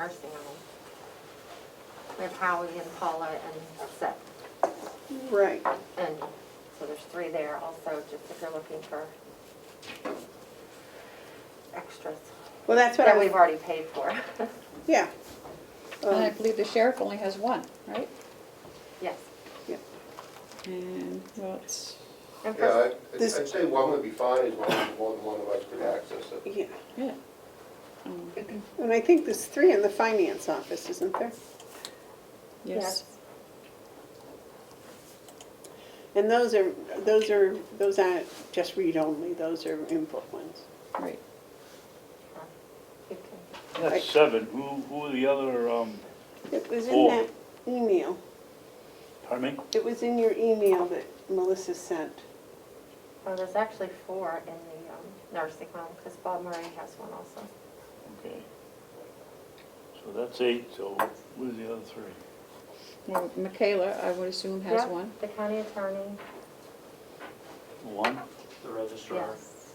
nursing home. We have Howie and Paula and Seth. Right. And so there's 3 there also, just if you're looking for extras Well, that's what that I was, we've already paid for. yeah. And I believe the sheriff only has 1, right? Yes. Yeah. And, well, it's, And Yeah, for, I'd say one would be fine as long as more than one of us could access it. Yeah. yeah. And I think there's 3 in the finance office, isn't there? Yes. And those aren't just read-only, those are input ones. Right. you can, That's 7. Who are the other, It was in 4? that email. Pardon me? It was in your email that Melissa sent. well, there's actually 4 in the nursing home, because Bob Murray has one also. Okay. So that's 8, so where's the other 3? Well, Michaela, I would assume, has Yeah, 1. the county attorney, 1? The registrar. yes.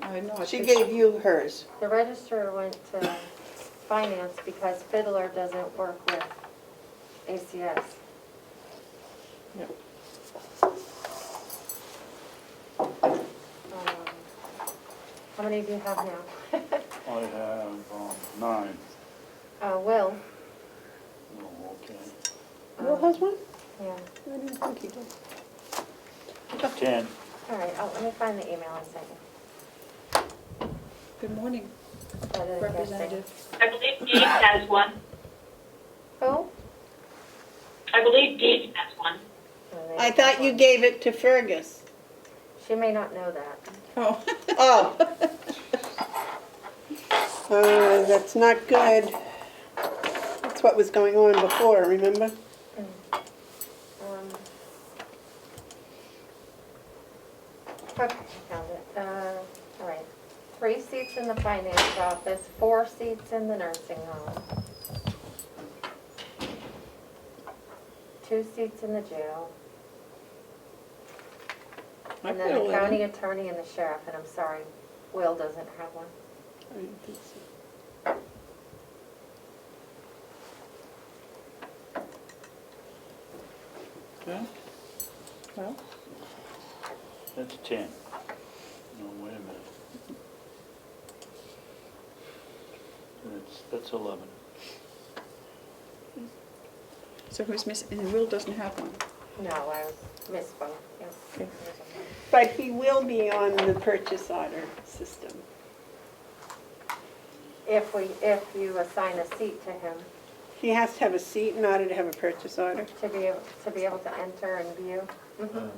I know. She gave you hers. The registrar went to finance because Fiddler doesn't work with ACS. Yeah. How many do you have now? I have 9. Will, Oh, okay. Will has one? yeah. I didn't think he did. 10. All right, let me find the email I sent you. Good morning, That is Representative. I believe Dave has one. Who? I believe Dave has one. I thought you gave it to Fergus. She may not know that. Oh. Oh. That's not good. That's what was going on before, remember? Okay, I found it. All right. 3 seats in the finance office, 4 seats in the nursing home. 2 seats in the jail. I And put then the 11. county attorney and the sheriff, and I'm sorry, Will doesn't have one. I didn't think so. Okay. Well, That's 10. No, wait a minute. That's 11. so who's missing, and Will doesn't have one. No, I misspoke, yes. Okay. But he will be on the purchase order system. If you assign a seat to him He has to have a seat in order to have a purchase order. to be able to enter and view. Um,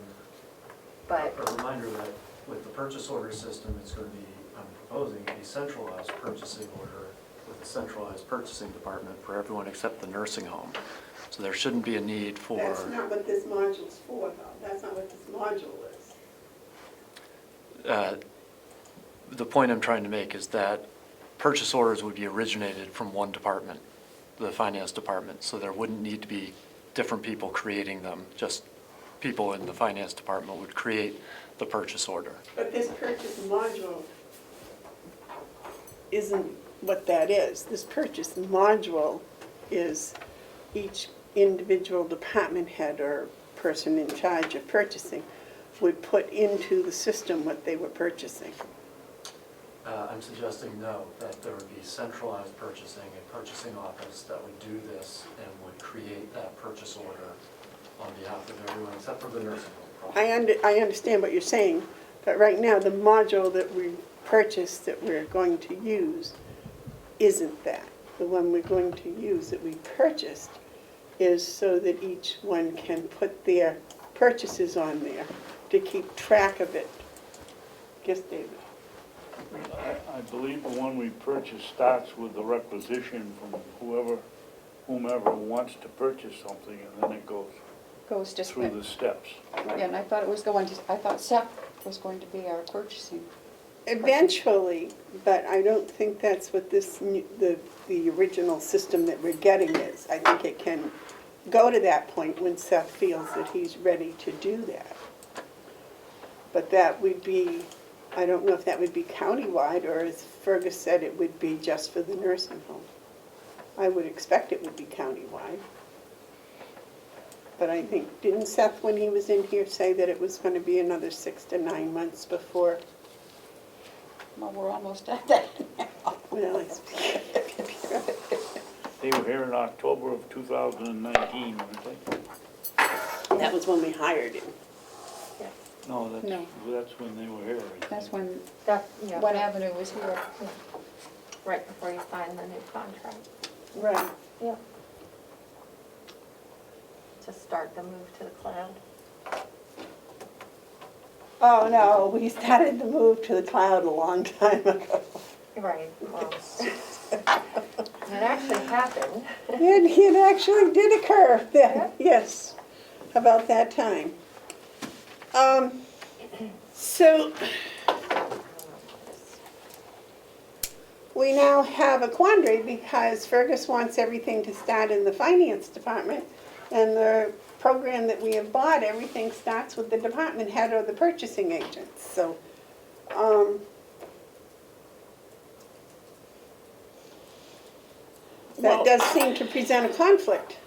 But, A reminder that with the purchase order system, it's going to be, I'm proposing a centralized purchasing order with a centralized purchasing department for everyone except the nursing home. So there shouldn't be a need for. That's not what this module's for, though. That's not what this module is. The point I'm trying to make is that purchase orders would be originated from one department, the finance department, so there wouldn't need to be different people creating them, just people in the finance department would create the purchase order. But this purchase module isn't what that is. This purchase module is each individual department head or person in charge of purchasing would put into the system what they were purchasing. I'm suggesting no, that there would be centralized purchasing, a purchasing office that would do this and would create that purchase order on behalf of everyone except for the nursing home. I understand what you're saying, but right now, the module that we purchased that we're going to use isn't that. The one we're going to use that we purchased is so that each one can put their purchases on there to keep track of it. Yes, David? I believe the one we purchased starts with the requisition from whomever wants to purchase something, and then it goes Goes to through the steps. Yeah, and I thought it was going to, I thought Seth was going to be our purchasing. Eventually, but I don't think that's what this, the original system that we're getting is. I think it can go to that point when Seth feels that he's ready to do that. But that would be, I don't know if that would be countywide, or as Fergus said, it would be just for the nursing home. I would expect it would be countywide. But I think, didn't Seth, when he was in here, say that it was gonna be another 6 to 9 months before, Well, we're almost at that now. well, it's- They were here in October of 2019, weren't they? that was when we hired him. No, No. that's when they were here. I think. That's when, Yeah, when Avenue was here. right before you sign the new contract. Right. Yep. To start the move to the cloud. Oh, no, we started the move to the cloud a long time ago. Right, well, it actually happened. It actually did occur Yeah. then, yes, about that time. So we now have a quandary because Fergus wants everything to start in the finance department, and the program that we have bought, everything starts with the department head or the purchasing agent, so, that does seem to present a conflict.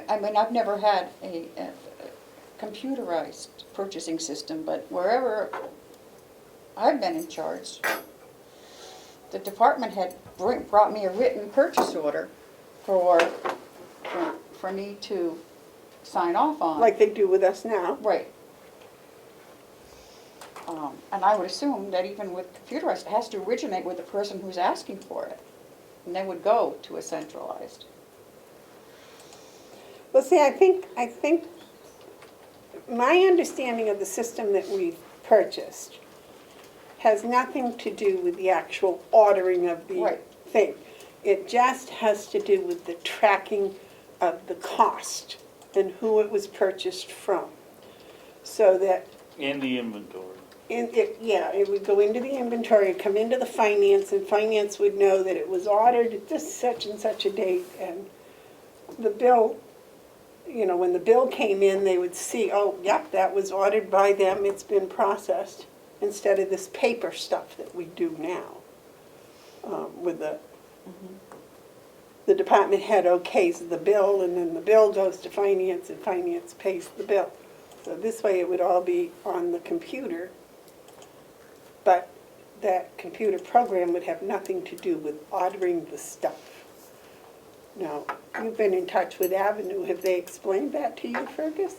I mean, I've never had a computerized purchasing system, but wherever I've been in charge, the department had brought me a written purchase order for me to sign off on. Like they do with us now. Right. And I would assume that even with computerized, it has to originate with the person who's asking for it. And then would go to a centralized. Well, see, I think my understanding of the system that we've purchased has nothing to do with the actual ordering of the Right. thing. It just has to do with the tracking of the cost and who it was purchased from. So that And the inventory. it would go into the inventory, come into the finance, and finance would know that it was ordered at this such and such a date, and the bill, you know, when the bill came in, they would see, oh, yep, that was ordered by them, it's been processed, instead of this paper stuff that we do now, with the department head okays the bill, and then the bill goes to finance, and finance pays the bill. So this way it would all be on the computer, but that computer program would have nothing to do with ordering the stuff. Now, you've been in touch with Avenue, have they explained that to you, Fergus?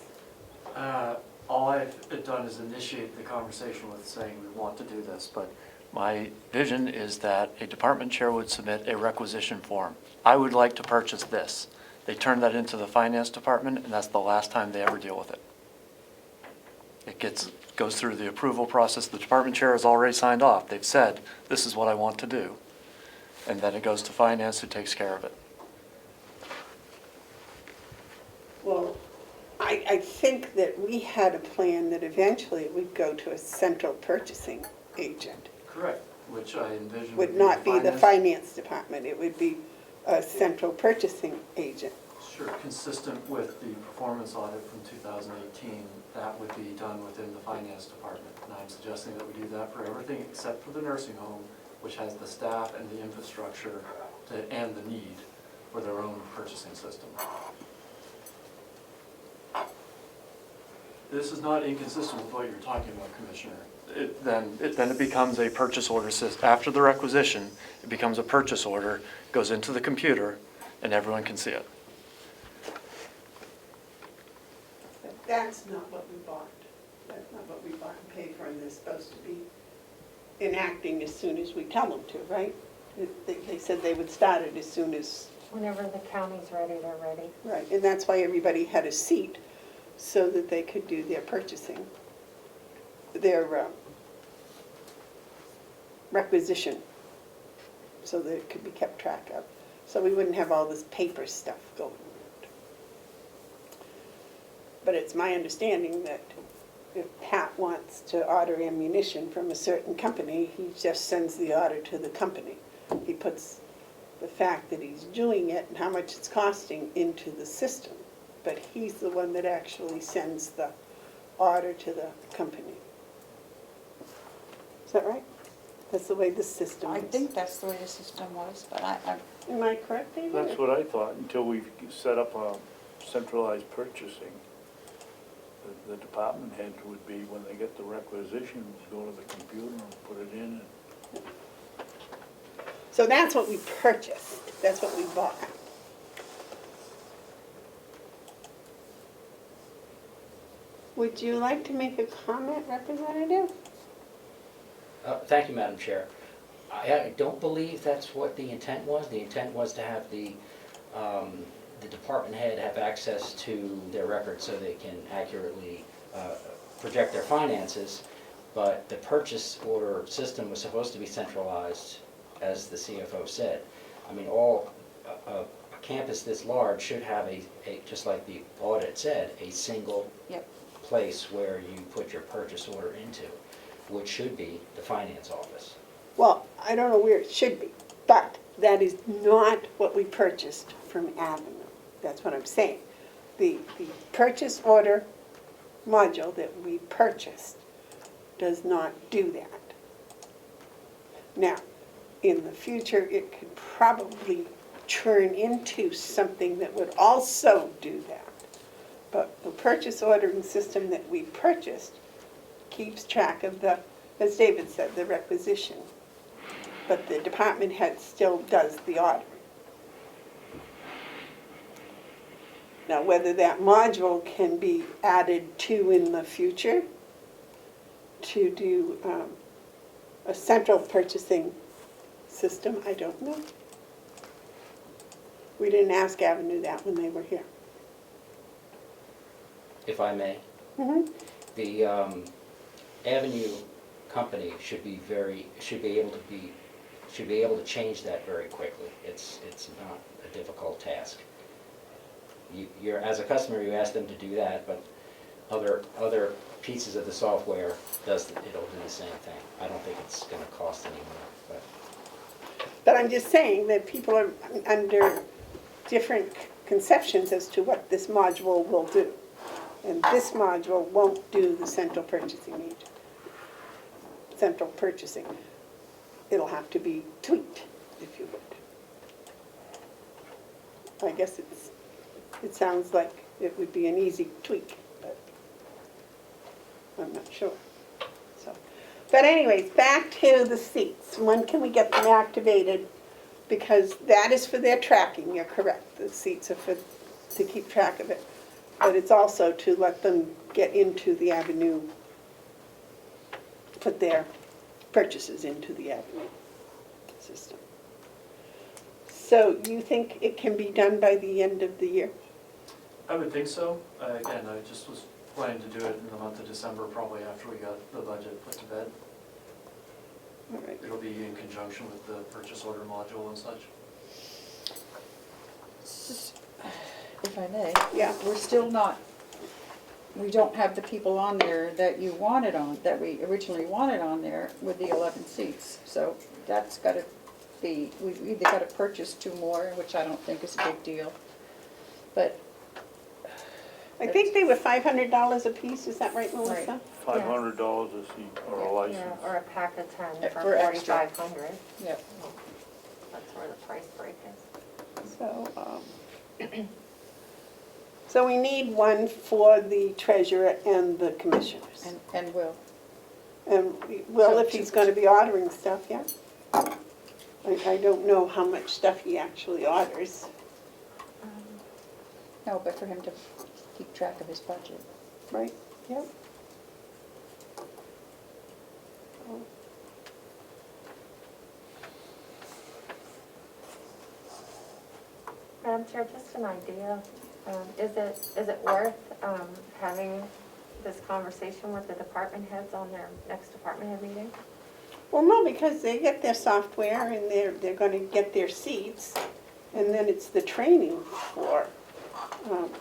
All I've done is initiate the conversation with saying we want to do this, but my vision is that a department chair would submit a requisition form. I would like to purchase this. They turn that into the finance department, and that's the last time they ever deal with it. It goes through the approval process. The department chair has already signed off. They've said, this is what I want to do. And then it goes to finance, who takes care of it. Well, I think that we had a plan that eventually it would go to a central purchasing agent. Correct. Which I envision Would not be the finance department, it would be a central purchasing agent. Sure, consistent with the performance audit from 2018, that would be done within the finance department. And I'm suggesting that we do that for everything except for the nursing home, which has the staff and the infrastructure and the need for their own purchasing system. This is not inconsistent with what you're talking about, Commissioner. Then it becomes a purchase order system. After the requisition, it becomes a purchase order, goes into the computer, and everyone can see it. But that's not what we bought. That's not what we bought and paid for, and they're supposed to be enacting as soon as we tell them to, right? They said they would start it as soon as, Whenever the county's ready, they're ready. right, and that's why everybody had a seat, so that they could do their purchasing, their requisition, so that it could be kept track of. So we wouldn't have all this paper stuff going around. But it's my understanding that if Pat wants to order ammunition from a certain company, he just sends the order to the company. He puts the fact that he's doing it and how much it's costing into the system, but he's the one that actually sends the order to the company. Is that right? That's the way the system I is. think that's the way the system was, but Am I correct, David? That's what I thought, until we set up a centralized purchasing. The department heads would be, when they get the requisition, go to the computer and put it in. So that's what we purchased, that's what we bought. Would you like to make a comment, Representative? Thank you, Madam Chair. I don't believe that's what the intent was. The intent was to have the department head have access to their records so they can accurately project their finances. But the purchase order system was supposed to be centralized, as the CFO said. I mean, a campus this large should have just like the audit said, a single Yep. place where you put your purchase order into, which should be the finance office. Well, I don't know where it should be, but that is not what we purchased from Avenue. That's what I'm saying. The purchase order module that we purchased does not do that. Now, in the future, it could probably turn into something that would also do that. But the purchase ordering system that we purchased keeps track of the, as David said, the requisition. But the department head still does the ordering. Now, whether that module can be added to in the future to do a central purchasing system, I don't know. We didn't ask Avenue that when they were here. If I may, Mm-hmm. the Avenue company should be able to change that very quickly. It's not a difficult task. You're, as a customer, you ask them to do that, but other pieces of the software it'll do the same thing. I don't think it's gonna cost any more, But I'm just saying that people are under different conceptions as to what this module will do. And this module won't do the central purchasing agent. Central purchasing. It'll have to be tweaked, if you would. I guess it sounds like it would be an easy tweak, but I'm not sure. So, but anyways, back to the seats. When can we get them activated? Because that is for their tracking, you're correct. The seats are to keep track of it. But it's also to let them get into the Avenue, put their purchases into the Avenue system. So you think it can be done by the end of the year? I would think so. Again, I just was planning to do it in the month of December, probably after we got the budget put to bed. All right. It'll be in conjunction with the purchase order module and such. if I may. Yeah. We're still not, we don't have the people on there that you wanted on, that we originally wanted on there with the 11 seats. So that's gotta be, we've either gotta purchase 2 more, which I don't think is a big deal. But I think they were $500 a piece, is that right, Melissa? $500 a seat or a license. Yeah, or a pack of 10 for For extra. 4,500. Yep. That's where the price break is. So, so we need one for the treasurer and the commissioners. And Will. And Will, if he's gonna be ordering stuff, yeah? I don't know how much stuff he actually orders, No, but for him to keep track of his budget. right? Yep. Madam Chair, just an idea. Is it worth having this conversation with the department heads on their next department head meeting? Well, no, because they get their software and they're gonna get their seats, and then it's the training for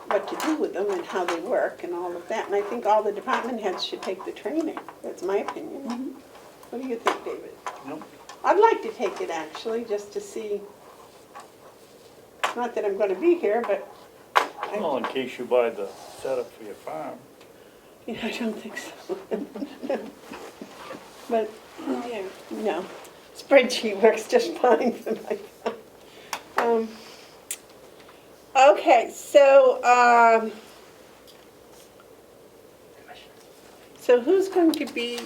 what to do with them and how they work and all of that. And I think all the department heads should take the training. That's my opinion. What do you think, David? Nope. I'd like to take it, actually, just to see, not that I'm gonna be here, but Well, in case you buy the setup for your farm. yeah, I don't think so. But Yeah, no, spreadsheet works just fine for my phone. Okay, so who's going to be,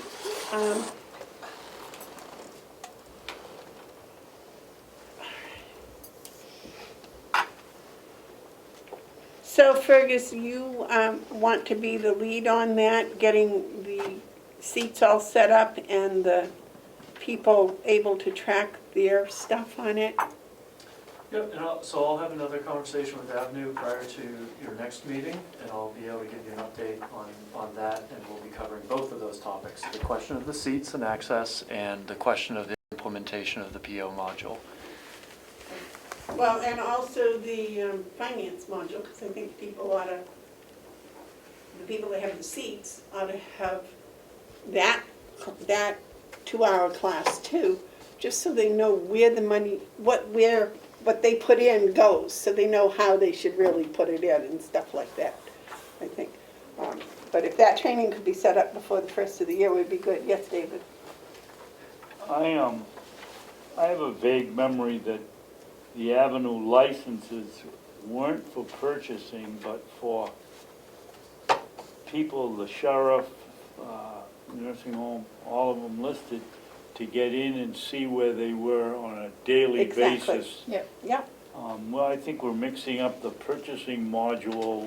so Fergus, you want to be the lead on that, getting the seats all set up and the people able to track their stuff on it? Yep, and so I'll have another conversation with Avenue prior to your next meeting, and I'll be able to give you an update on that, and we'll be covering both of those topics, the question of the seats and access, and the question of the implementation of the PO module. Well, and also the finance module, because I think people ought to, the people that have the seats ought to have that 2-hour class too, just so they know where the money, what they put in goes, so they know how they should really put it in and stuff like that, I think. But if that training could be set up before the first of the year, would be good. Yes, David? I have a vague memory that the Avenue licenses weren't for purchasing, but for people, the sheriff, nursing home, all of them listed, to get in and see where they were on a daily Exactly. basis. Yeah. Well, I think we're mixing up the purchasing module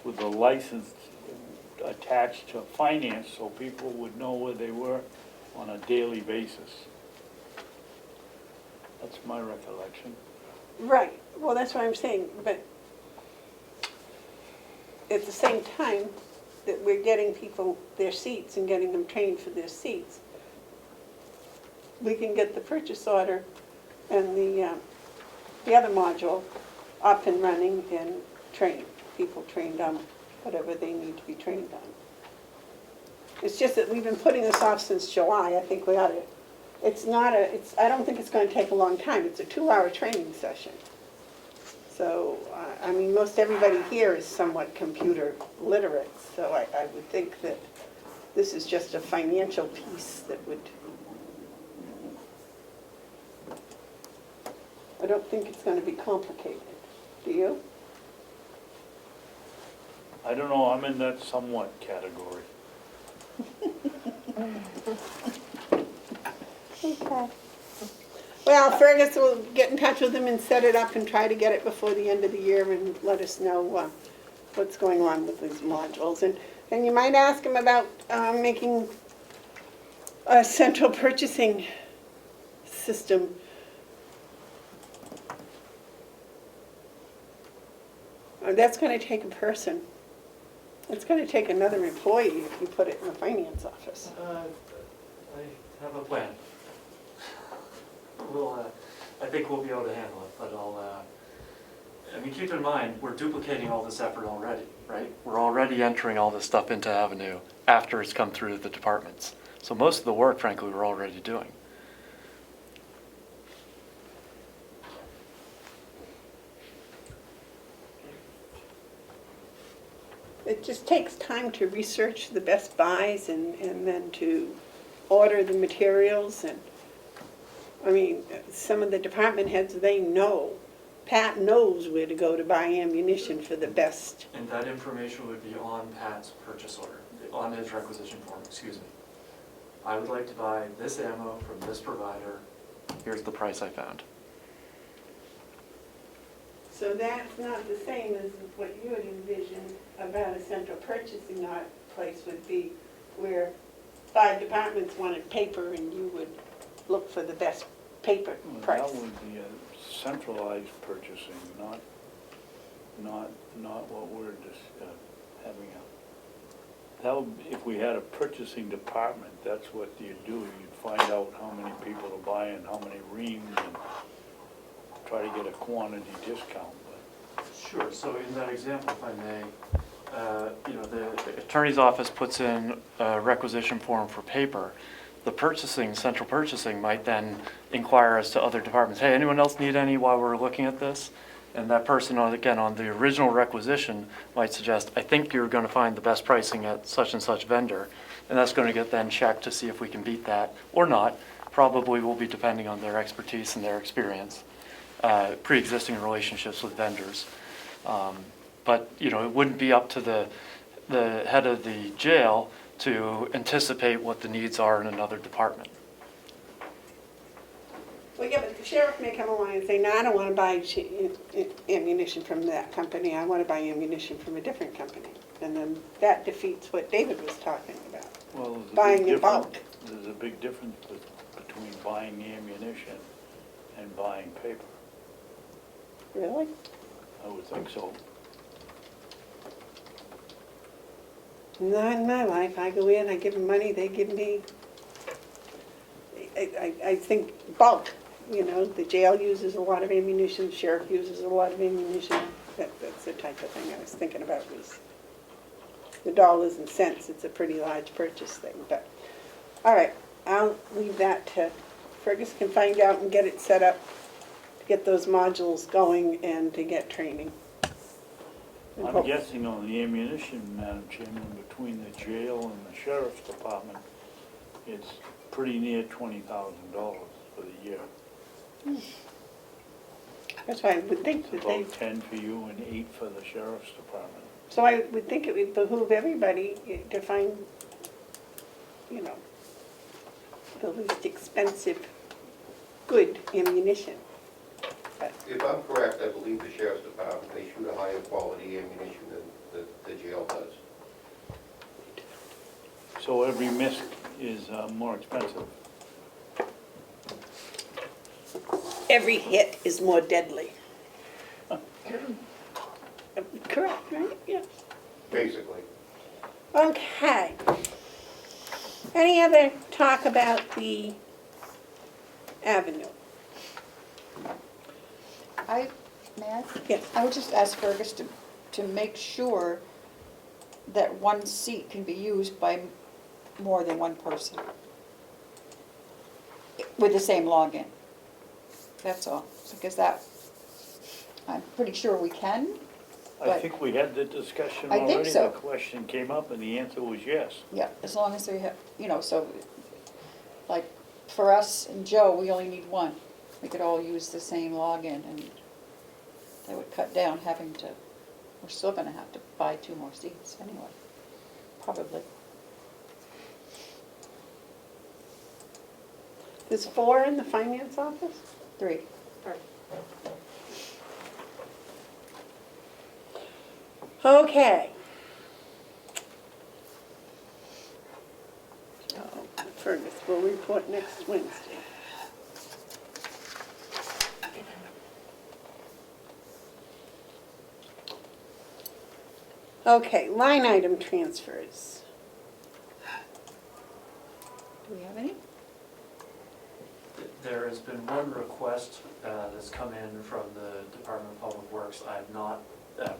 with the license attached to finance, so people would know where they were on a daily basis. That's my recollection. Right, well, that's what I'm saying, but at the same time that we're getting people their seats and getting them trained for their seats, we can get the purchase order and the other module up and running and people trained on whatever they need to be trained on. It's just that we've been putting this off since July. I think we ought to, I don't think it's going to take a long time. It's a 2-hour training session. So, I mean, most everybody here is somewhat computer literate, so I would think that this is just a financial piece that would, I don't think it's going to be complicated. Do you? I don't know, I'm in that somewhat category. Okay. Well, Fergus will get in touch with them and set it up and try to get it before the end of the year and let us know what's going on with these modules. And you might ask him about making a central purchasing system. That's going to take a person. It's going to take another employee if you put it in the finance office. I have a plan. I think we'll be able to handle it, but I mean, keep in mind, we're duplicating all this effort already, right? We're already entering all this stuff into Avenue after it's come through the departments. So most of the work, frankly, we're already doing. It just takes time to research the best buys and then to order the materials. And I mean, some of the department heads, they know. Pat knows where to go to buy ammunition for the best. And that information would be on Pat's purchase order, on his requisition form, excuse me. I would like to buy this ammo from this provider. Here's the price I found. So that's not the same as what you had envisioned about a central purchasing place would be, where 5 departments wanted paper and you would look for the best paper price. That would be a centralized purchasing, not what we're just having if we had a purchasing department, that's what you'd do. You'd find out how many people are buying, how many reams, and try to get a quantity discount. Sure, so in that example, if I may, the attorney's office puts in a requisition form for paper. The central purchasing might then inquire as to other departments, hey, anyone else need any while we're looking at this? And that person, again, on the original requisition might suggest, I think you're going to find the best pricing at such and such vendor. And that's going to get then checked to see if we can beat that or not. Probably will be depending on their expertise and their experience, pre-existing relationships with vendors. But, you know, it wouldn't be up to the head of the jail to anticipate what the needs are in another department. Well, yeah, but the sheriff may come along and say, no, I don't want to buy ammunition from that company, I want to buy ammunition from a different company. And then that defeats what David was talking about. Well, there's a Buying big in bulk. difference. There's a big difference between buying ammunition and buying paper. Really? I would think so. Not in my life. I go in, I give them money, they give me, I think bulk, you know, the jail uses a lot of ammunition, the sheriff uses a lot of ammunition. That's the type of thing I was thinking about was the dollars and cents. It's a pretty large purchase thing, but, all right, I'll leave that to, Fergus can find out and get it set up, to get those modules going and to get training. And I'm hope- guessing on the ammunition, Madam Chairman, between the jail and the sheriff's department, it's pretty near $20,000 for the year. That's why I would think It's that they, about 10 for you and 8 for the sheriff's department. so I would think it would behoove everybody to find, you know, the least expensive, good ammunition. But, If I'm correct, I believe the sheriff's department, they shoot a higher quality ammunition than the jail does. So every MISC is more expensive. every hit is more deadly. Correct, right? Yes. Basically. Okay. Any other talk about the avenue? May I? Yes. I would just ask Fergus to make sure that one seat can be used by more than one person with the same login. That's all, because that, I'm pretty sure we can, I but, think we had the discussion I think already. so. The question came up and the answer was yes. yeah, as long as we have, you know, so, like, for us and Joe, we only need one. We could all use the same login, and that would cut down having to, we're still gonna have to buy 2 more seats anyway, probably. There's 4 in the finance office? 3. Okay. So, Fergus will report next Wednesday. Okay, line item transfers. Do we have any? There has been one request that's come in from the Department of Public Works. I have not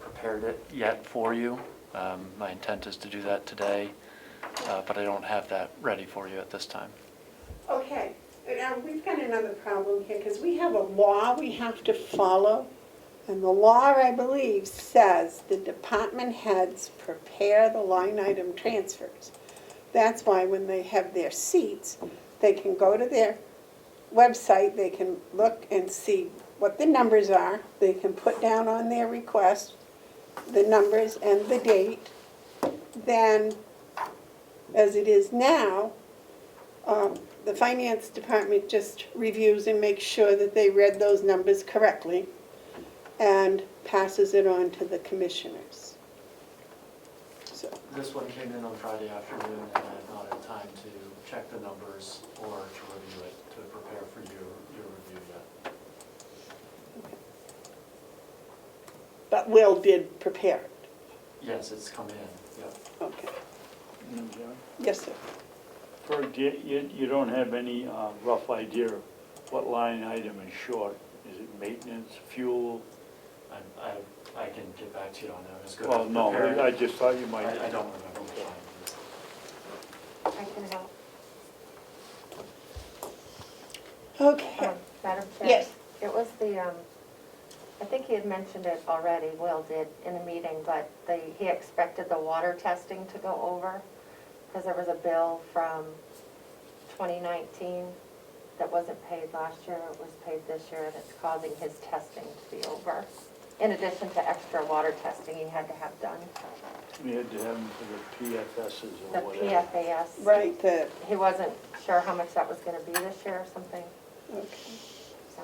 prepared it yet for you. My intent is to do that today, but I don't have that ready for you at this time. Okay, now we've got another problem here, because we have a law we have to follow. And the law, I believe, says the department heads prepare the line item transfers. That's why when they have their seats, they can go to their website, they can look and see what the numbers are. They can put down on their request the numbers and the date. Then, as it is now, the finance department just reviews and makes sure that they read those numbers correctly and passes it on to the commissioners. So, This one came in on Friday afternoon, and I have not had time to check the numbers or to review it, to prepare for your review yet. but Will did prepare it. Yes, it's come in, yep. Okay. Madam Chairman? Yes, sir. Ferg, you don't have any rough idea of what line item is short? Is it maintenance, fuel? I can get back to you on that. It's good. Well, no, Prepare- I just thought you might. I don't remember which line it is. I can help. Okay. Madam Chair? Yes. It was the, I think he had mentioned it already, Will did, in the meeting, but he expected the water testing to go over because there was a bill from 2019 that wasn't paid last year, it was paid this year, and it's causing his testing to be over. In addition to extra water testing he had to have done, We had to have them for the PFSs the or whatever. PFAS. Right, the, He wasn't sure how much that was gonna be this year or something, okay. so.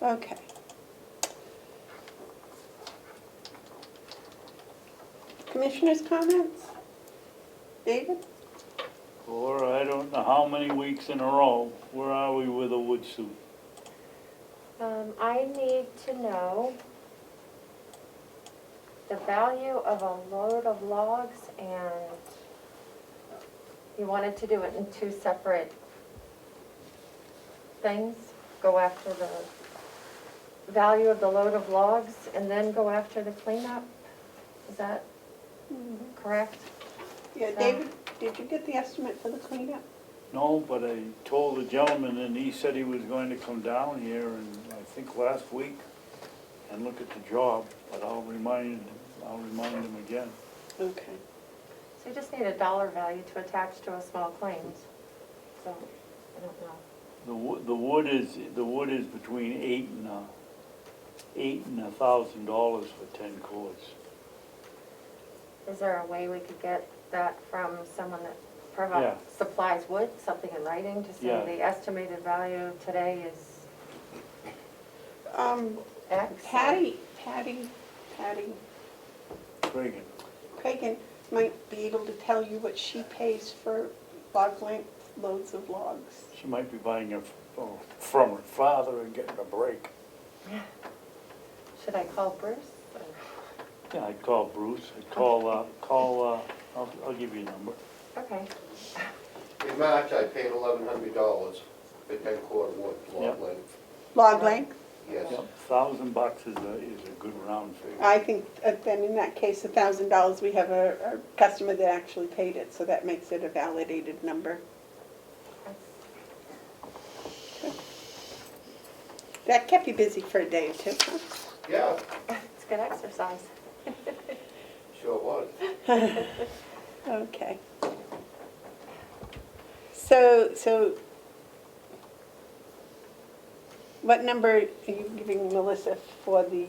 Okay. Commissioners' comments? David? Or I don't know how many weeks in a row, where are we with a wood suit? I need to know the value of a load of logs, and you wanted to do it in two separate things. Go after the value of the load of logs and then go after the cleanup. Is that correct? Yeah, David, did you get the estimate for the cleanup? No, but I told the gentleman, and he said he was going to come down here, and I think last week, and look at the job, but I'll remind him again. Okay. So you just need a dollar value to attach to a small claims. So, I don't know. The wood is between $8 and $1,000 for 10 cords. Is there a way we could get that from someone that Yeah. supplies wood, something in writing to say Yeah. the estimated value today is X? Patty Friggin'. Cragen might be able to tell you what she pays for log length loads of logs. She might be buying it from her father and getting a break. Should I call Bruce? or- Yeah, I'd call Bruce, I'll give you a number. Okay. In March, I paid $1,100 for 10 cord wood, log Yep. length. Log length? Yes. Yep, $1,000 is a good round figure. I think then in that case, $1,000, we have a customer that actually paid it, so that makes it a validated number. That kept you busy for a day or two, huh? Yeah, It's good exercise. sure was. Okay. So what number are you giving Melissa for the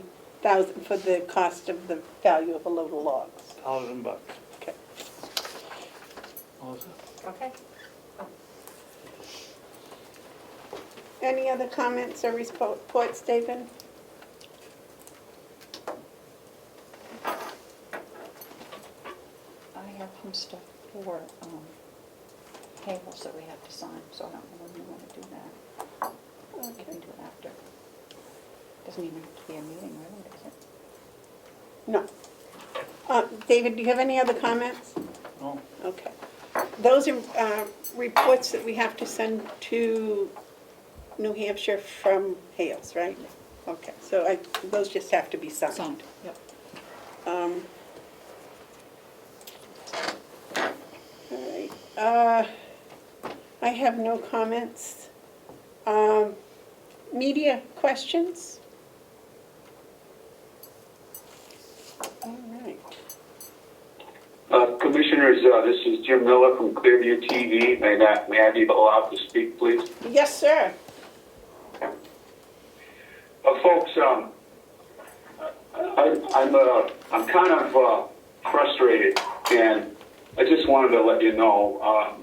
cost of the value of a load of logs? $1,000. Okay. Melissa? Okay. Any other comments or reports, David? I have some stuff for payables that we have to sign, so I don't know when you want to do that. We Okay. can do it after. Doesn't even have to be a meeting, really, does it? No. David, do you have any other comments? No? Okay. Those are reports that we have to send to New Hampshire from Hales, right? Okay, so those just have to be signed. Signed, yep. All right. I have no comments. Media questions? All right. Commissioners, this is Jim Miller from Clearview TV. May I be allowed to speak, please? Yes, sir. Folks, I'm kind of frustrated, and I just wanted to let you know.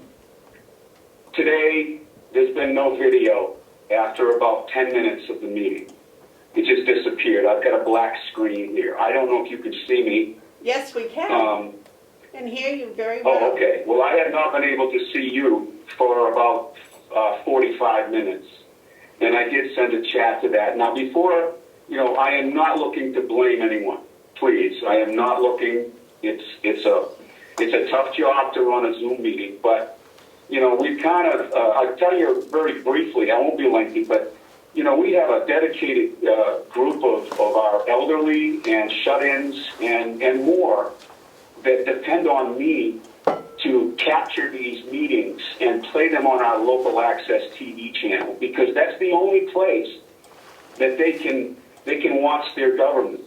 Today, there's been no video after about 10 minutes of the meeting. It just disappeared. I've got a black screen here. I don't know if you could see me. Yes, we can. And hear you very well. Oh, okay. Well, I have not been able to see you for about 45 minutes. And I did send a chat to that. Now, before, I am not looking to blame anyone. Please, I am not looking. It's a tough job to run a Zoom meeting, but, we've kind of, I'll tell you very briefly, I won't be lengthy, but, we have a dedicated group of our elderly and shut-ins and more that depend on me to capture these meetings and play them on our local access TV channel, because that's the only place that they can watch their government.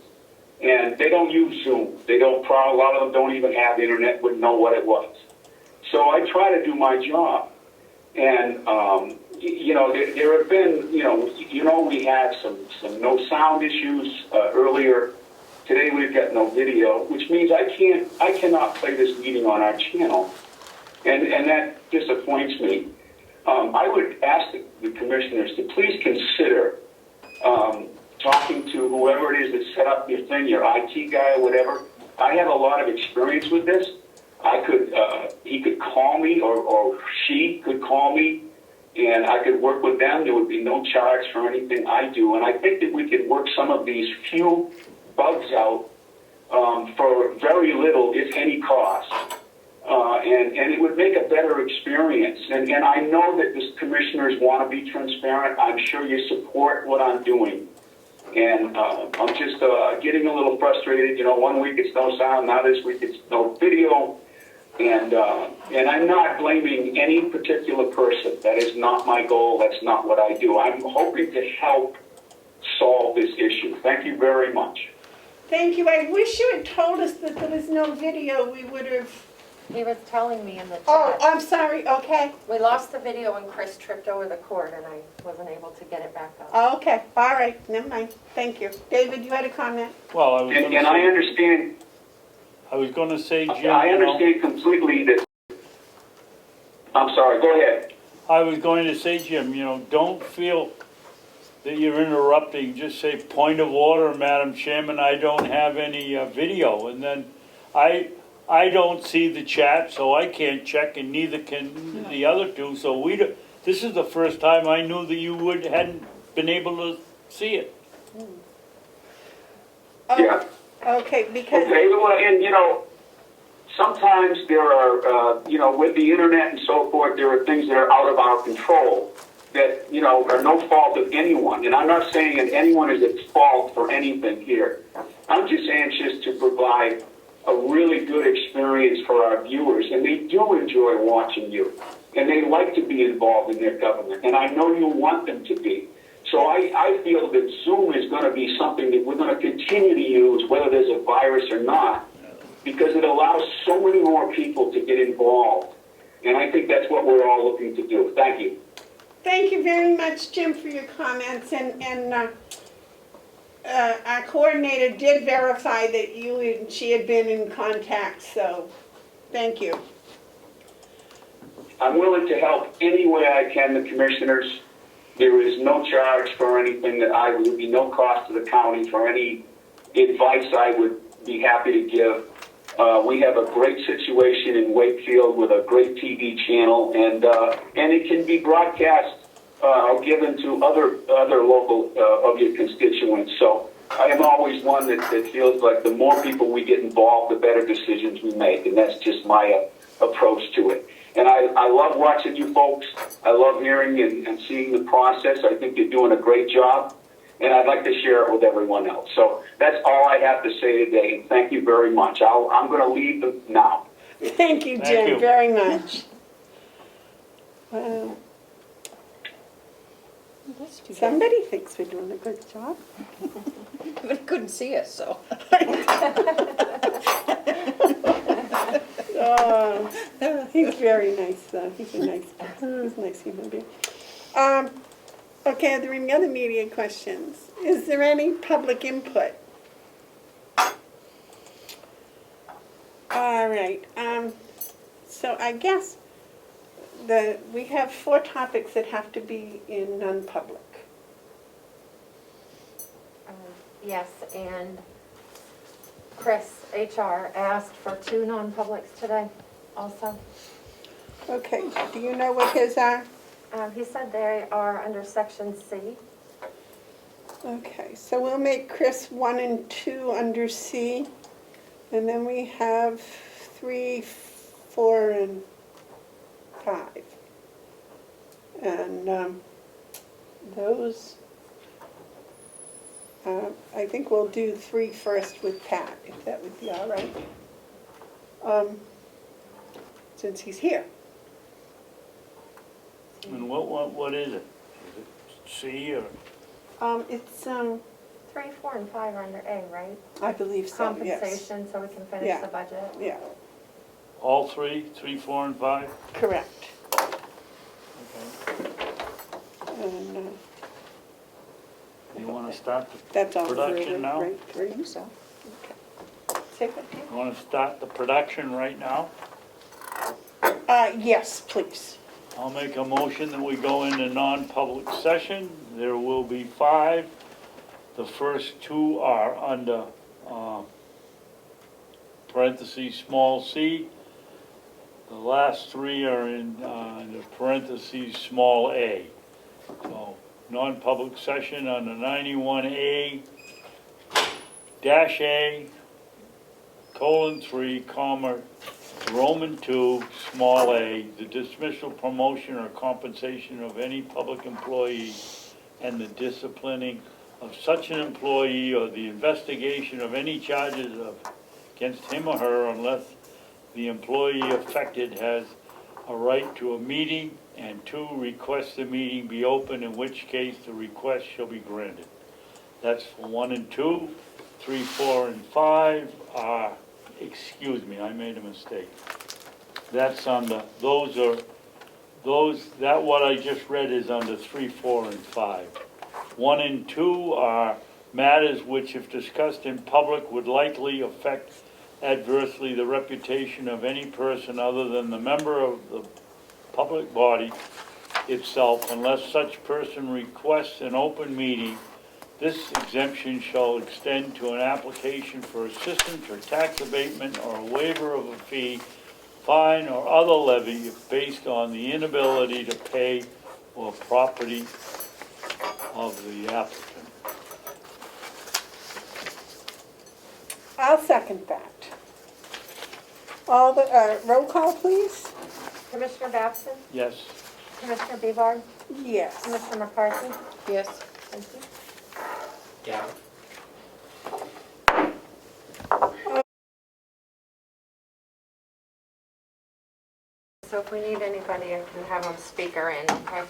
And they don't use Zoom. They don't, a lot of them don't even have internet, wouldn't know what it was. So I try to do my job. And, you know, there have been, we had some no sound issues earlier. Today we've got no video, which means I cannot play this meeting on our channel. And that disappoints me. I would ask the commissioners to please consider talking to whoever it is that set up your thing, your IT guy or whatever. I have a lot of experience with this. He could call me or she could call me and I could work with them. There would be no charge for anything I do. And I think that we could work some of these few bugs out for very little, if any, cost. And it would make a better experience. And I know that the commissioners want to be transparent. I'm sure you support what I'm doing. And I'm just getting a little frustrated. You know, one week it's no sound, now this week it's no video. And I'm not blaming any particular person. That is not my goal. That's not what I do. I'm hoping to help solve this issue. Thank you very much. Thank you. I wish you had told us that there was no video. We would have. He was telling me in the chat. Oh, I'm sorry. Okay. We lost the video when Chris tripped over the cord and I wasn't able to get it back up. Oh, okay. All right. Never mind. Thank you. David, you had a comment? Well, I was gonna And I say, understand. I was gonna say, Jim, I understand completely that. I'm sorry. Go ahead. I was going to say, Jim, don't feel that you're interrupting. Just say, point of order, Madam Chairman, I don't have any video. And then I don't see the chat, so I can't check, and neither can the other two. So this is the first time I knew that you hadn't been able to see it. Oh, Yeah. okay, because. Okay, well, and sometimes there are, with the internet and so forth, there are things that are out of our control that, are no fault of anyone. And I'm not saying that anyone is at fault for anything here. I'm just anxious to provide a really good experience for our viewers, and they do enjoy watching you, and they like to be involved in their government, and I know you want them to be. So I feel that Zoom is going to be something that we're going to continue to use, whether there's a virus or not, because it allows so many more people to get involved, and I think that's what we're all looking to do. Thank you. Thank you very much, Jim, for your comments, and our coordinator did verify that you and she had been in contact, so thank you. I'm willing to help any way I can the commissioners. There is no charge for anything that there would be no cost to the county for any advice I would be happy to give. We have a great situation in Wakefield with a great TV channel, and it can be broadcast or given to other local of your constituents. So I am always one that feels like the more people we get involved, the better decisions we make, and that's just my approach to it. And I love watching you folks. I love hearing and seeing the process. I think you're doing a great job, and I'd like to share it with everyone else. So that's all I have to say today, and thank you very much. I'm going to leave them now. Thank you, Jim, Thank you. very much. Wow. Somebody thinks we're doing a good job. But he couldn't see us, so. Oh, he's very nice, though. He's a nice person. He's a nice human being. Okay, are there any other media questions? Is there any public input? All right. So I guess we have 4 topics that have to be in non-public. Yes, and Chris, HR, asked for 2 non-publics today also. Okay, do you know what his are? He said they are under section C. Okay, so we'll make Chris 1 and 2 under C, and then we have 3, 4, and 5. And those, I think we'll do 3 first with Pat, if that would be all right. Since he's here. And what is it? Is it C or? It's 3, 4, and 5 are under A, right? I believe so, yes. Compensation, so we can finish Yeah. the budget. Yeah, All three, 3, 4, and 5? correct. Okay. And You wanna start the that's all. production now? Right, I three. think so. Say that again? You wanna start the production right now? Yes, please. I'll make a motion that we go into non-public session. There will be 5. The first 2 are under, parentheses, small c. The last 3 are in, the parentheses, small a. So, non-public session under 91A, dash A, colon 3, comma, Roman 2, small a, the dismissal, promotion, or compensation of any public employee and the disciplining of such an employee or the investigation of any charges against him or her unless the employee affected has a right to a meeting, and 2, request the meeting be open, in which case the request shall be granted. That's for 1 and 2. 3, 4, and 5 are, excuse me, I made a mistake. That's under, that what I just read is under 3, 4, and 5. 1 and 2 are matters which, if discussed in public, would likely affect adversely the reputation of any person other than the member of the public body itself, unless such person requests an open meeting. This exemption shall extend to an application for assistance or tax abatement or a waiver of a fee, fine, or other levy if based on the inability to pay or property of the applicant. I'll second that. All the, roll call, please? Commissioner Babson? Yes? Commissioner Bevard? Yes. Commissioner McCarthy? Yes. Thank you. Yeah. So if we need anybody, I can have them speaker in, okay?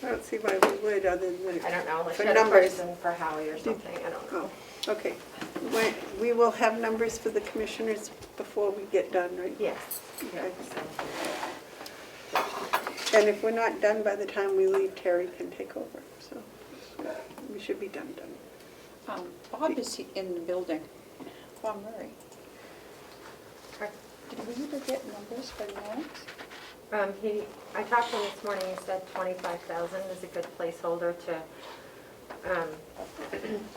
I don't see why we would, other than. I don't know, let's For get a numbers. person for Howie or something, I don't know. Oh, okay. We will have numbers for the commissioners before we get done, right? Yes. Okay. And if we're not done by the time we leave, Terry can take over, so we should be done. Bob is in the building. Bob Murray. Okay. Did we ever get numbers for Lawrence? I talked to him this morning, he said 25,000 is a good placeholder to,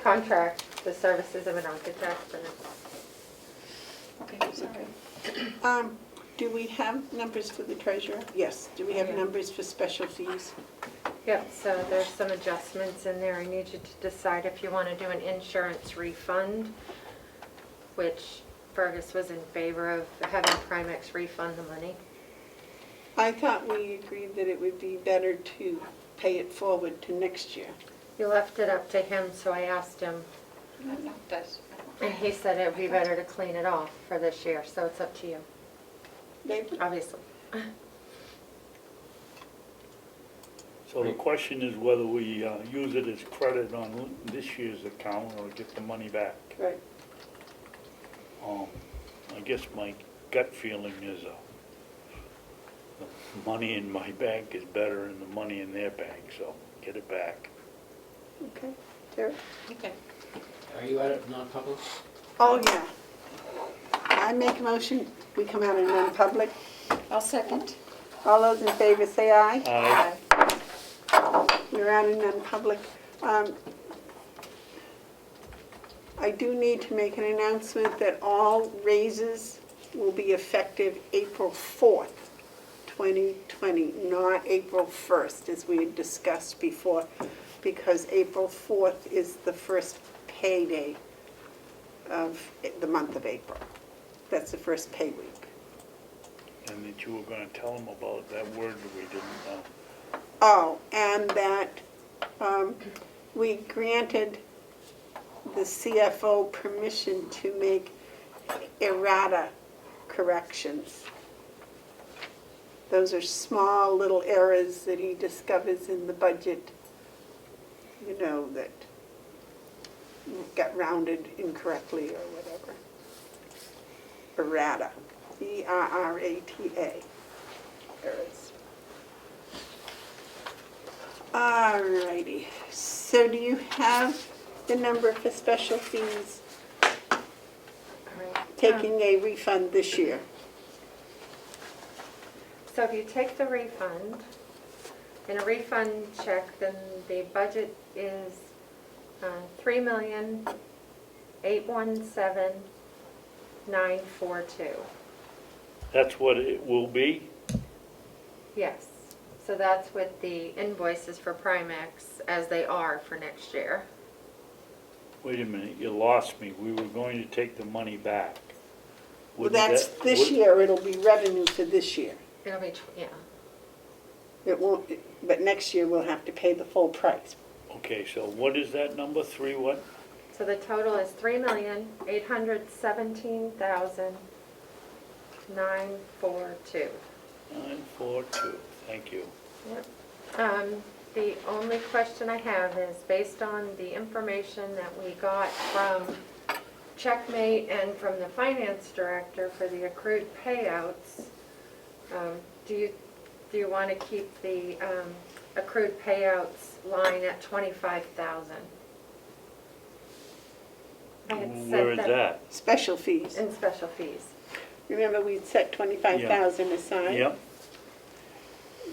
contract the services of an architect for Okay, sorry. Do we have numbers for the treasurer? Yes. Do we have Yeah. numbers for special fees? Yep, so there's some adjustments in there. I need you to decide if you want to do an insurance refund, which Fergus was in favor of having Primex refund the money. I thought we agreed that it would be better to pay it forward to next year. You left it up to him, so I asked him, No, that's, and he said it would be better to clean it off for this year, so it's up to you, David? obviously. So the question is whether we use it as credit on this year's account or get the money back. Right. I guess my gut feeling is the money in my bank is better than the money in their bank, so get it back. Okay. Terry? okay. Are you out of non-public? Oh, yeah. I make a motion, we come out in non-public. I'll second. All those in favor say aye. Aye. We're out in non-public. I do need to make an announcement that all raises will be effective April 4th, 2020, not April 1st, as we had discussed before, because April 4th is the first payday of the month of April. That's the first pay week. And that you were gonna tell them about that word that we didn't know. Oh, and that we granted the CFO permission to make errata corrections. Those are small little errors that he discovers in the budget, you know, that got rounded incorrectly or whatever. Errata, E-R-R-A-T-A. There it is. All righty, so do you have the number for special fees taking a refund this year? So if you take the refund, in a refund check, then the budget is $3,817,942. That's what it will be? Yes, so that's with the invoices for Primex as they are for next year. Wait a minute, you lost me. We were going to take the money back. Well, Wouldn't that's that- this would- year, it'll be revenue for this year. It'll be, yeah. It won't, but next year we'll have to pay the full price. Okay, so what is that number? Three what? So the total is $3,817,942. 942, thank you. Yep. The only question I have is based on the information that we got from Checkmate and from the finance director for the accrued payouts, do you want to keep the accrued payouts line at 25,000? I had Where set is that? Special fees. in special fees. Remember, we'd set 25,000 aside? Yep,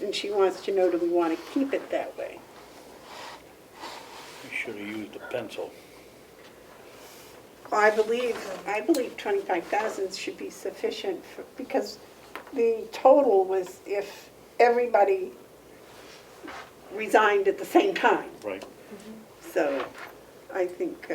And she wants to know, do we want to keep it that way? we should have used a pencil. Well, I believe 25,000 should be sufficient for, because the total was if everybody resigned at the same time. Right. So I think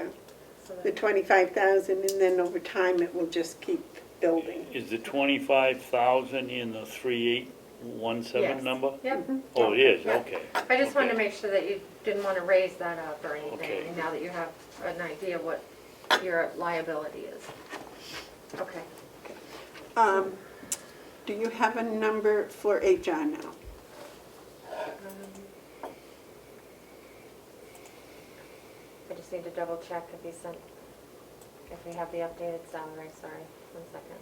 So the 25,000, and then over time it will just keep building. Is the 25,000 in the 3817 Yes. number? Yep. Oh, it is, Yep. okay. I just wanted to Okay. make sure that you didn't want to raise that up or anything, Okay. now that you have an idea what your liability is. Okay. Do you have a number for HR now? I just need to double check if you sent, if we have the updated salary, sorry, 1 second.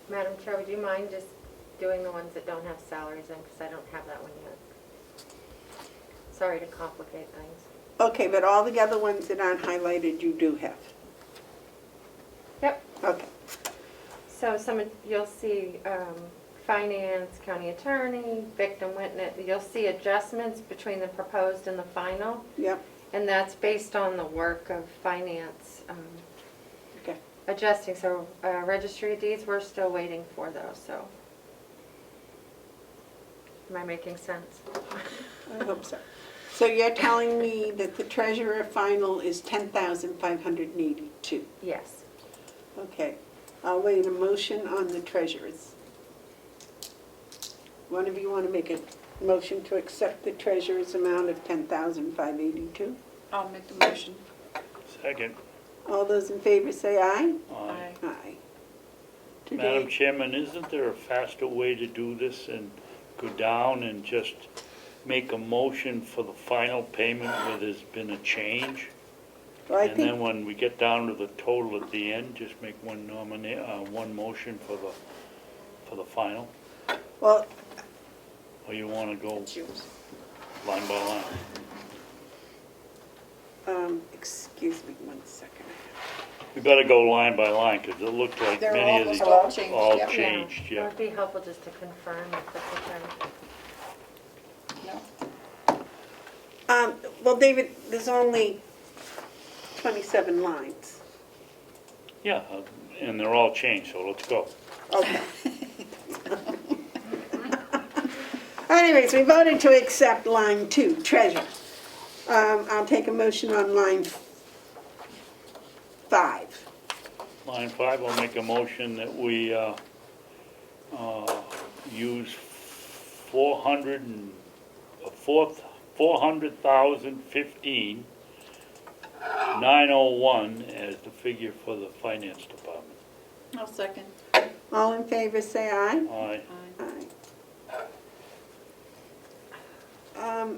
Madam Chair, would you mind just doing the ones that don't have salaries in, because I don't have that one yet. Sorry to complicate things. Okay, but all the other ones that aren't highlighted, you do have? Yep. Okay. So you'll see finance, county attorney, victim witness, you'll see adjustments between the proposed and the final, Yep, and that's based on the work of finance okay. adjusting. So registry of deeds, we're still waiting for those, so. Am I making sense? I hope so. So you're telling me that the treasurer final is 10,582? Yes. Okay. I'll wait a motion on the treasurer's. One of you want to make a motion to accept the treasurer's amount of 10,582? I'll make the motion. Second. All those in favor say aye? Aye. Aye. Madam Today, Chairman, isn't there a faster way to do this and go down and just make a motion for the final payment where there's been a change? well, I And then think, when we get down to the total at the end, just make one one motion for the final? well, Or you wanna go Choose. line by line? excuse me one second. We better go line by line, because it looked like They're many of almost these all changed, all yeah. changed, It yeah. would be helpful just to confirm if that's okay. No? Well, David, there's only 27 lines. Yeah, and they're all changed, so let's go. Okay. Anyways, we voted to accept line 2, treasure. I'll take a motion on line 5. Line 5, I'll make a motion that we use 400,015, 901 as the figure for the finance department. I'll second. All in favor, say aye. Aye. Aye.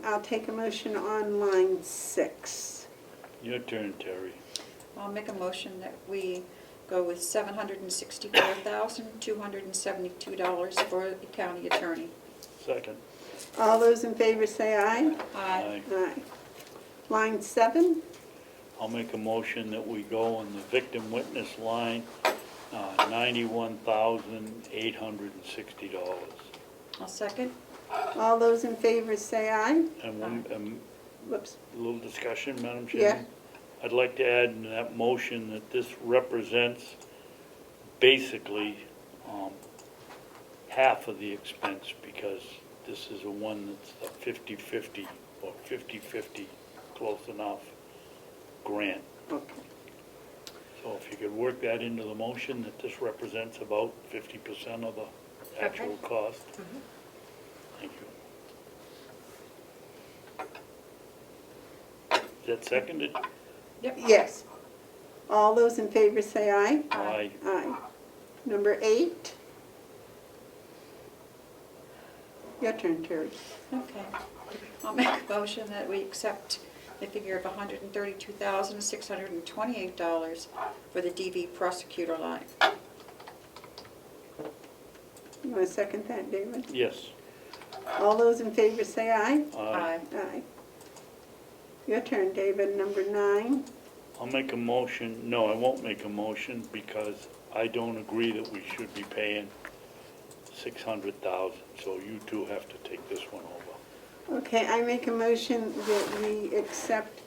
I'll take a motion on line 6. Your turn, Terry. I'll make a motion that we go with $764,272 for the county attorney. Second. All those in favor, say aye. Aye. Aye. Line 7. I'll make a motion that we go on the victim witness line, $91,860. I'll second. All those in favor, say aye. And one, Whoops. a little discussion, Madam Yeah. Chairman? I'd like to add in that motion that this represents basically half of the expense, because this is a one that's a 50/50 or 50/50, close enough, grant. Okay. So if you could work that into the motion, that this represents about 50% of the actual cost. Thank you. Is that seconded? Yep. Yes. All those in favor, say aye. Aye. Aye. Number 8. Your turn, Terry. Okay. I'll make a motion that we accept the figure of $132,628 for the DV prosecutor line. You want to second that, David? Yes. All those in favor, say aye. Aye. Aye. Your turn, David. Number 9. I'll make a motion, no, I won't make a motion, because I don't agree that we should be paying 600,000, so you two have to take this one over. Okay, I make a motion that we accept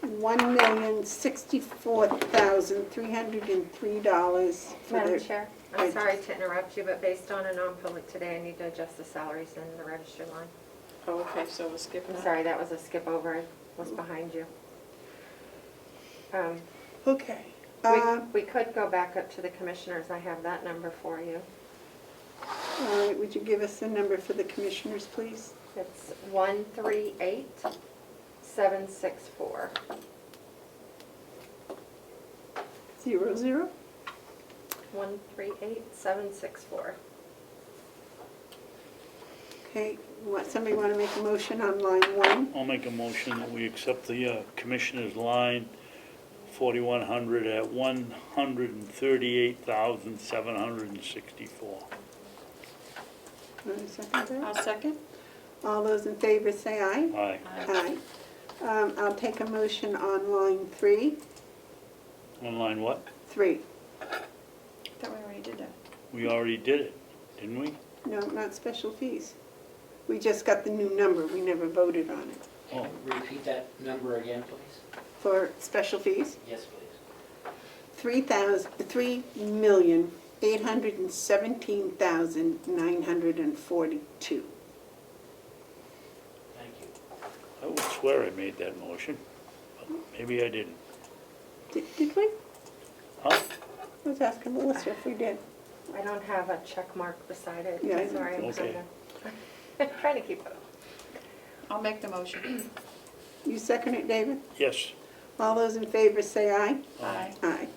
$1,064,303 for Madam the... Chair, I'm sorry to interrupt you, but based on a non-public today, I need to adjust the salaries in the register line. Oh, okay, so we'll skip I'm that. sorry, that was a skip over, it was behind you. Okay. We could go back up to the commissioners, I have that number for you. All right, would you give us the number for the commissioners, please? It's 138,764. 00? 138,764. Okay, somebody want to make a motion on line 1? I'll make a motion that we accept the Commissioner's line 4,100 at $138,764. Want to second that? I'll second. All those in favor say aye. Aye. Aye. I'll take a motion on line 3. On line what? 3. Thought we already did that. We already did it, didn't we? No, not special fees. We just got the new number, we never voted on it. Oh, Repeat that number again, please. For special fees, Yes, please. $3,817,942. Thank you. I would swear I made that motion, but maybe I didn't. Did we? Huh? I was asking Melissa if we did. I don't have a check mark beside it, Yeah, I sorry, I'm Okay. trying to keep up. I'll make the motion. You second it, David? Yes. All those in favor say aye. Aye. Aye.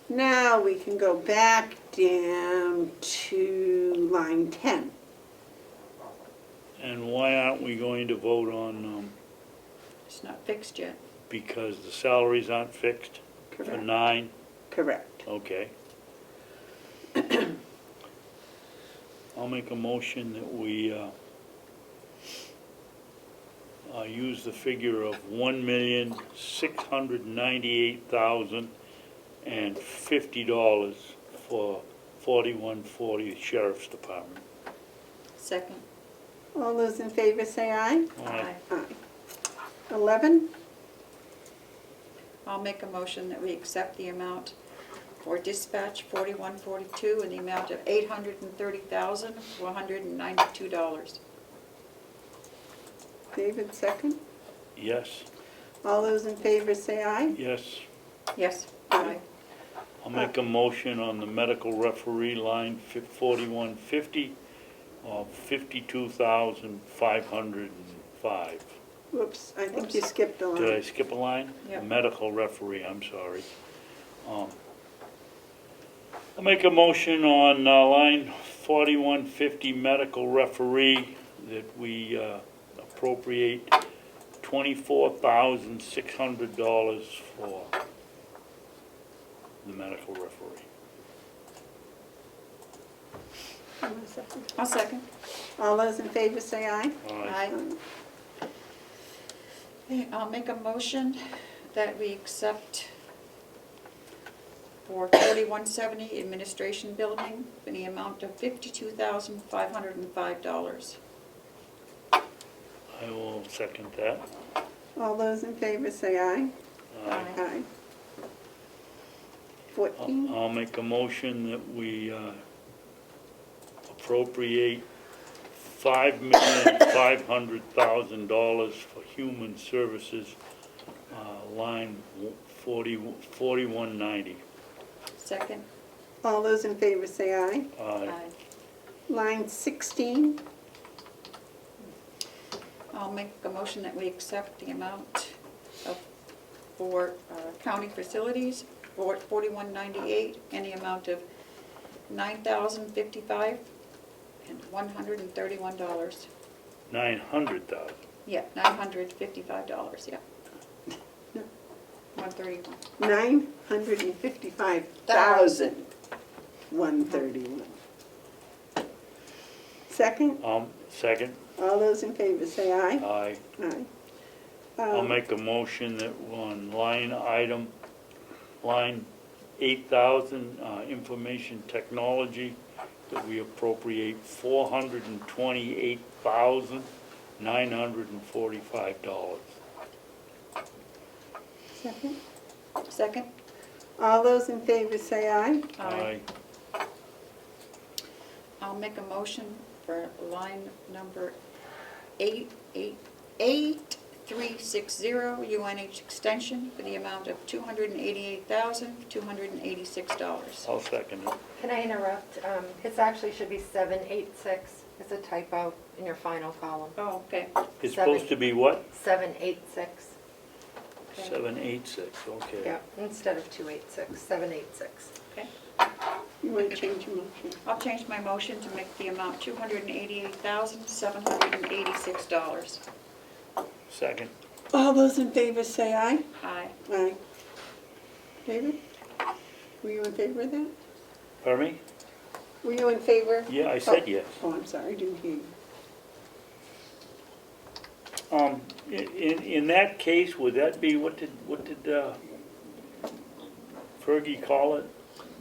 Now we can go back down to line 10. And why aren't we going to vote on, It's not fixed yet. because the salaries aren't fixed for Correct. 9? Correct. Okay. I'll make a motion that we use the figure of $1,698,050 for 4140 Sheriff's Department. Second. All those in favor say aye. Aye. Aye. 11. I'll make a motion that we accept the amount for dispatch 4142 in the amount of $830,492. David, second. Yes, All those in favor say aye. yes. Yes. Aye. I'll make a motion on the medical referee line 4150 of $52,505. Whoops, I think you skipped a Did I line. skip a line? Yep. Medical referee, I'm sorry. I'll make a motion on line 4150 medical referee that we appropriate $24,600 for the medical referee. Give me a second. I'll second. All those in favor say aye. Aye. Okay, I'll make a motion that we accept for 4170 Administration Building in the amount of $52,505. I will second that. All those in favor say aye. Aye. Aye. 14, I'll make a motion that we appropriate $5,500,000 for human services, line 4190. Second. all those in favor say aye. Aye. Line 16, I'll make a motion that we accept the amount of, for county facilities, for 4198, in the amount of $9,055 and $131. 900,000. Yeah, $955, yeah. 131. 955,131. Second, Second. all those in favor say aye. Aye. Aye. I'll make a motion that on line 8,000, information technology, that we appropriate $428,945. Second, Second. all those in favor say aye. Aye. I'll make a motion for line number 8360 UNH extension for the amount of $288,286. I'll second it. Can I interrupt? It actually should be 786. It's a typo in your final column. Oh, okay. It's supposed to be what? 786. 786, okay. Yeah, instead of 286, 786. Okay. You want to change your motion? I'll change my motion to make the amount $288,786. Second. All those in favor say aye. Aye. Aye. David, were you in favor of that? Pardon me? Were you in favor? Yeah, I said yes. Oh, I'm sorry, I didn't hear you. In that case, would that be, what did Fergie call it?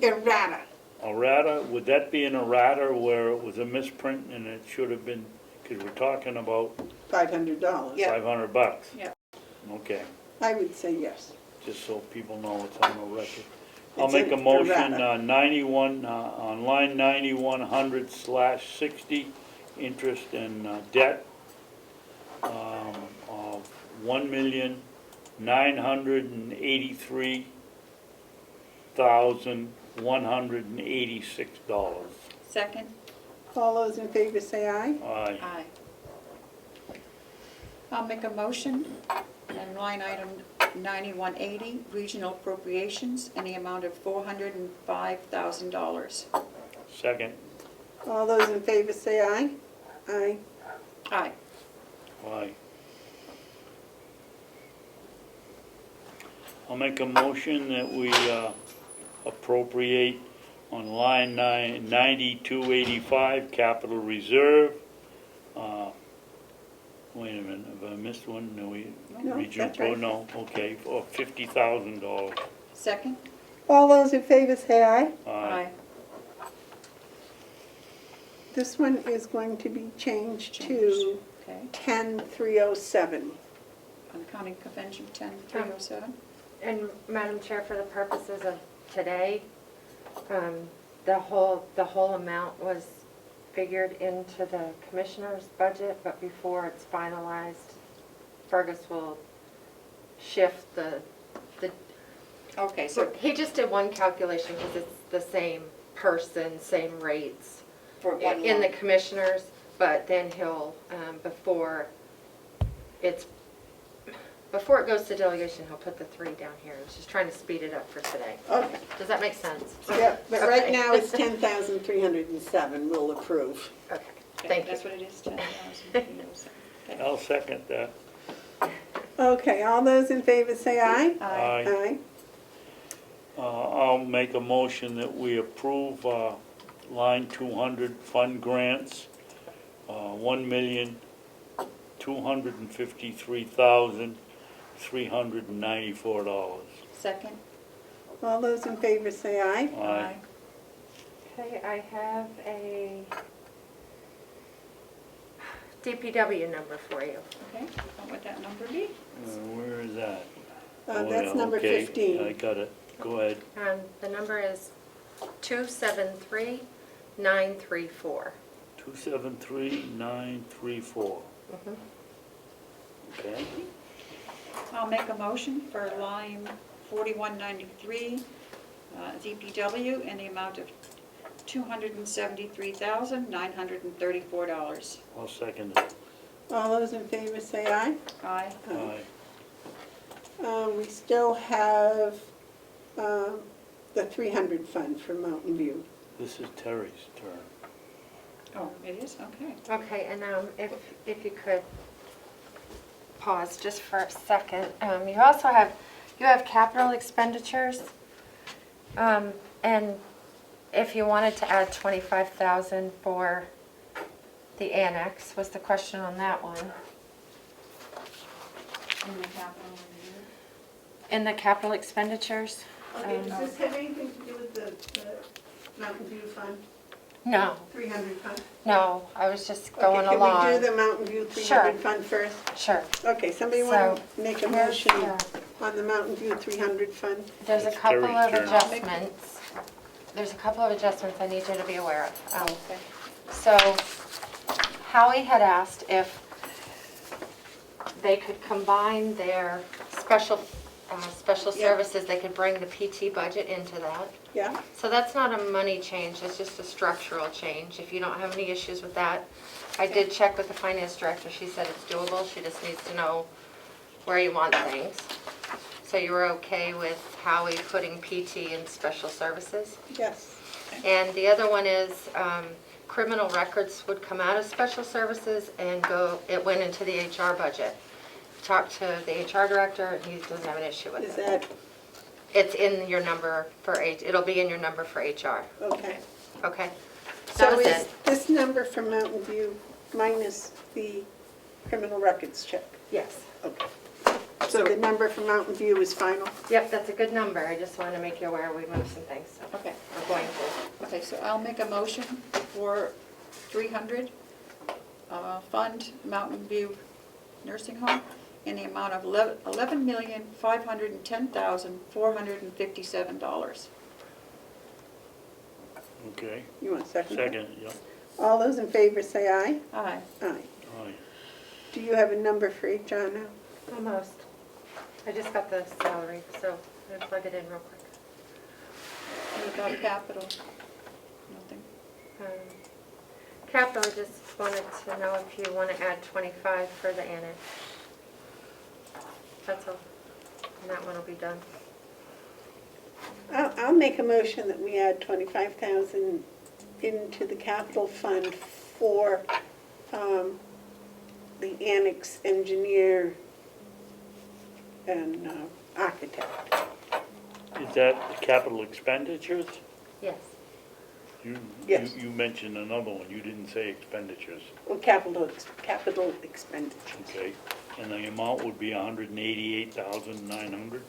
Errata. Errata? Would that be an errata where it was a misprint and it should have been, because we're talking about $500. Yeah. $500? Yeah. Okay, I would say yes. just so people know it's on the record. I'll It's make a an motion, errata. 91, on line 9100/60, interest and debt, of $1,983,186. Second. All those in favor say aye. Aye. Aye. I'll make a motion on line item 9180, regional appropriations, in the amount of $405,000. Second. All those in favor say aye. Aye. Aye. Aye. I'll make a motion that we appropriate on line 9285, capital reserve. Wait a minute, have I missed one? No, No, regional, that's right. no, okay, for $50,000. Second. All those in favor say aye. Aye. This one is going to be changed to Changed. Okay. 10307. On the county convention 10307. And Madam Chair, for the purposes of today, the whole amount was figured into the commissioner's budget, but before it's finalized, Fergus will shift the, Okay, so he just did one calculation because it's the same person, same rates for one in the line. commissioners, but then he'll, before it goes to delegation, he'll put the 3 down here. I was just trying to speed it up for today. Okay, Does that make sense? yeah, but right Okay. now it's 10,307, we'll approve. Okay, Okay, thank you. That's what it is, 10,000. Okay. I'll second that. Okay, all those in favor say aye. Aye. I'll make a motion that we approve line 200 fund grants, $1,253,394. Second? All those in favor say aye. Aye. Okay, I have a DPW number for you. Okay, what would that number be? Where is that? That's yeah, number okay, 15. I got it. Go ahead. The number is 273934. 273934. Okay. I'll make a motion for line 4193, DPW, in the amount of $273,934. I'll second it. All those in favor say aye. Aye. Aye. We still have the 300 fund for Mountain View. This is Terry's turn. Oh, it is? Okay. Okay, and if you could pause just for a second. You also have capital expenditures. And if you wanted to add 25,000 for the annex, was the question on that one? In the capital review. In the capital expenditures? Okay, does this have anything to do with the Mountain View fund, No, 300 fund? no, I was just going Okay, along. can we do the Mountain View 300 fund first? Sure. Okay, somebody want So, to make a here's motion the- on the Mountain View 300 fund? There's a It's couple Terry's of turn. adjustments. There's a couple of adjustments I need you to be aware of. Okay. So Howie had asked if they could combine their special Yeah. services, they could bring the PT budget into that. Yeah, So that's not a money change, it's just a structural change, if you don't have any issues with that. I did check with the finance director, she said it's doable, she just needs to know where you want things. So you were okay with Howie putting PT in special services? yes. And the other one is criminal records would come out of special services and it went into the HR budget. Talked to the HR director and he doesn't have an issue with Is it. that, It's in your number for it'll be in your number for HR, okay. okay? That So was is it. this number for Mountain View minus the criminal records check? Yes. Okay. So the number for Mountain View is final? Yep, that's a good number. I just want to make you aware we moved some things, so Okay. we're going to. Okay, so I'll make a motion for 300, fund Mountain View Nursing Home in the amount of $11,510,457. Okay. You want a second? Second, yeah. All those in favor say aye. Aye. Aye. Aye. Do you have a number for HR now? Almost. I just got the salary, so I'm going to plug it in real quick. What about capital? Nothing. Capital, I just wanted to know if you want to add 25 for the annex. That's all. And that one will be done. I'll make a motion that we add 25,000 into the capital fund for the annex engineer and architect. Is that capital expenditures? Yes. Yes. You mentioned another one, you didn't say expenditures. Well, capital expenditures. Okay, and the amount would be 188,900?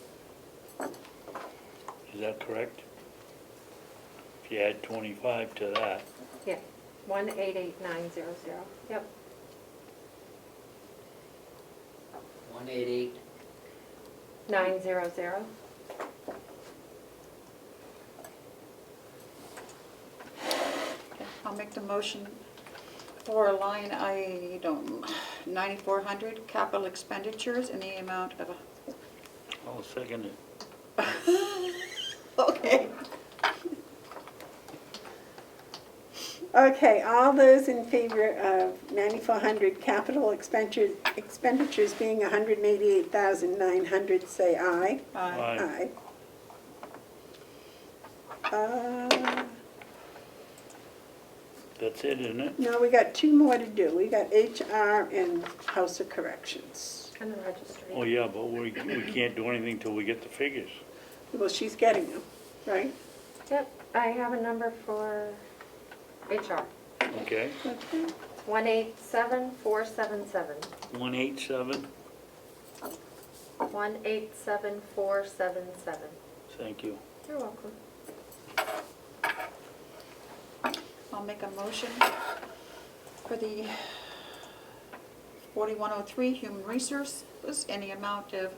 Is that correct? If you add 25 to that, Yeah. 188900. Yep. 188, 900. I'll make the motion for line 9,400, capital expenditures in the amount of, I'll second it. Okay. Okay, all those in favor of 9,400 capital expenditures being 188,900, say aye. Aye. Aye. That's it, isn't it? No, we got two more to do. We got HR and House of Corrections. And the registry. Oh, yeah, but we can't do anything till we get the figures. Well, she's getting them, right? Yep, I have a number for HR. Okay, Okay. 187477. 187, 187477. thank you. You're welcome. I'll make a motion for the 4103 Human Resources in the amount of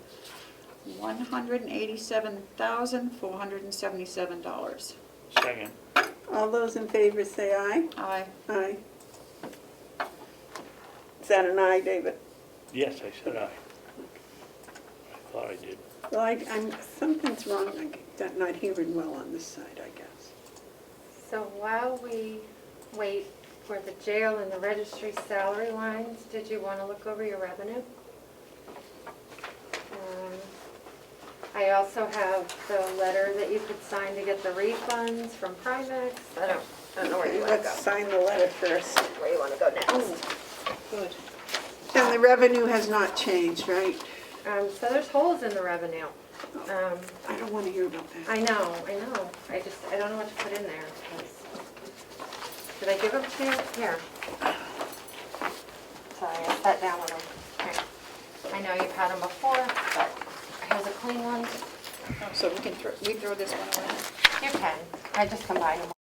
$187,477. Second, All those in favor say aye. Aye. Aye. Is that an aye, David? yes, I said aye. I thought I did. Well, I'm, something's wrong. I'm not hearing well on this side, I guess. So while we wait for the jail and the registry salary lines, did you want to look over your revenue? I also have the letter that you could sign to get the refunds from Primex. I don't know where you want to Let's go. sign the letter first. Where you want to go next? Good. And the revenue has not changed, right? So there's holes in the revenue. I don't want to hear about that. I know. I don't know what to put in there. Did I give them to you? Here. Sorry, I sat down with them. Here. I know you've had them before, but here's a clean one. So we throw this one away. You can. I just combined them.